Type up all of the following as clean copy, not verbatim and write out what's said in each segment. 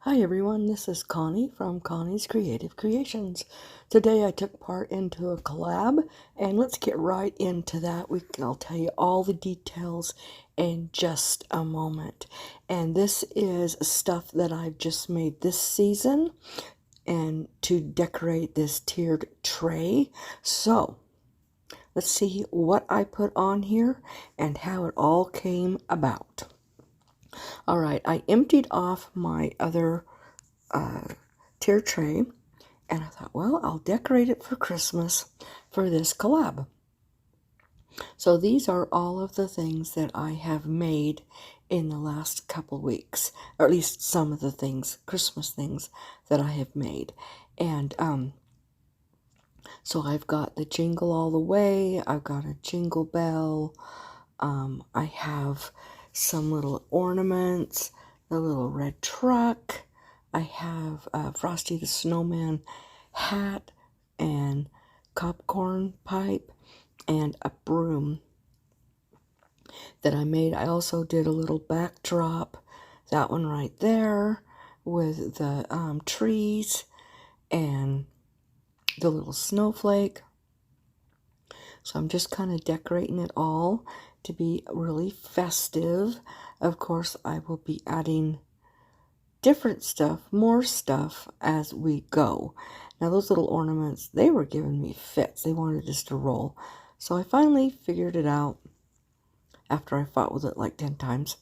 Hi everyone, this is Connie from Connie's Creative Creations. Today I took part into a collab and let's get right into that. I'll tell you all the details in just a moment. And this is stuff that I've just made this season and to decorate this tiered tray. So let's see what I put on here and how it all came about. All right, I emptied off my other tier tray, and I thought, well, I'll decorate it for Christmas for this collab. So these are all of the things that I have made in the last couple weeks, or at least some of the things, Christmas things that I have made. And so I've got the Jingle All the Way, I've got a Jingle Bell, I have some little ornaments, the little red truck, I have Frosty the Snowman hat and popcorn pipe and a broom that I made. I also did a little backdrop, that one right there, with the trees and the little snowflake. So I'm just kind of decorating it all to be really festive. Of course, I will be adding different stuff, more stuff as we go. Now those little ornaments, they were giving me fits. They wanted us to roll. So I finally figured it out after I fought with it like 10 times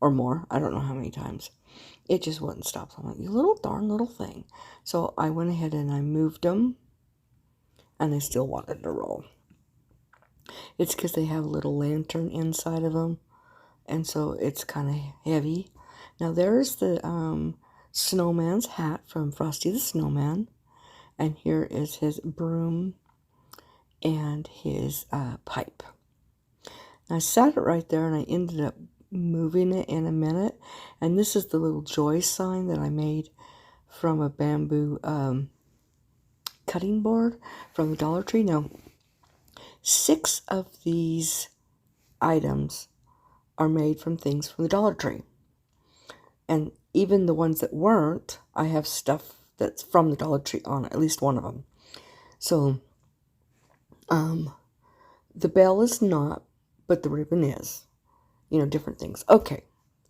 or more. I don't know how many times. It just wouldn't stop. So I'm like, you little darn little thing. So I went ahead and I moved them and they still wanted to roll. It's because they have a little lantern inside of them. And so it's kind of heavy. Now there's the snowman's hat from Frosty the Snowman. And here is his broom and his pipe. I sat it right there and I ended up moving it in a minute. And this is the little joy sign that I made from a bamboo cutting board from the Dollar Tree. Now, 6 of these items are made from things from the Dollar Tree. And even the ones that weren't, I have stuff that's from the Dollar Tree on it, at least one of them. So, the bell is not, but the ribbon is. You know, different things. Okay,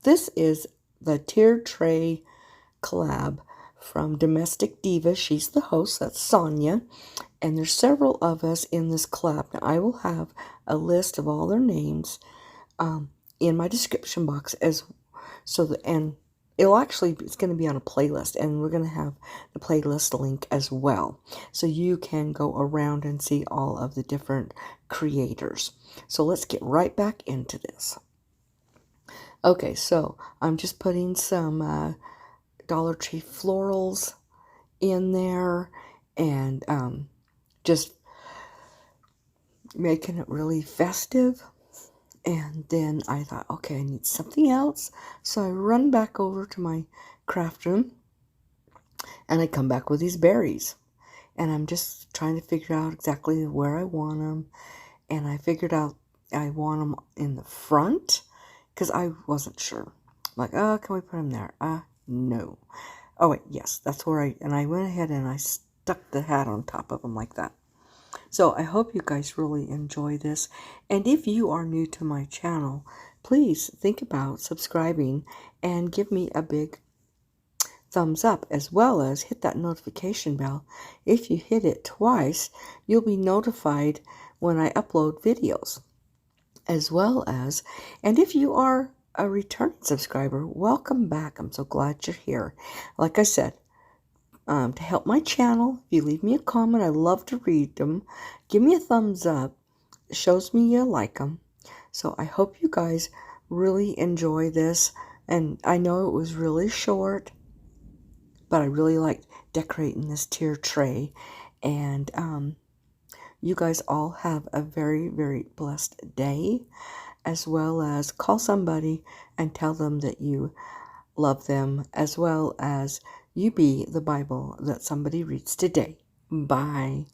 this is the tiered tray collab from Domestic Diva. She's the host, that's Sonja. And there's several of us in this collab. Now, I will have a list of all their names in my description box and it's going to be on a playlist, and we're going to have the playlist link as well. So you can go around and see all of the different creators. So let's get right back into this. Okay, so I'm just putting some Dollar Tree florals in there and just making it really festive. And then I thought, okay, I need something else. So I run back over to my craft room and I come back with these berries. And I'm just trying to figure out exactly where I want them. And I figured out I want them in the front because I wasn't sure. I'm like, oh, can we put them there? No. Oh, wait, yes, that's where I went ahead and I stuck the hat on top of them like that. So I hope you guys really enjoy this. And if you are new to my channel, please think about subscribing and give me a big thumbs up, as well as hit that notification bell. If you hit it twice, you'll be notified when I upload videos. As well as, and if you are a returning subscriber, welcome back. I'm so glad you're here. Like I said, to help my channel, if you leave me a comment, I love to read them. Give me a thumbs up. It shows me you like them. So I hope you guys really enjoy this. And I know it was really short, but I really liked decorating this tier tray. And you guys all have a very, very blessed day, as well as call somebody and tell them that you love them, as well as you be the Bible that somebody reads today. Bye.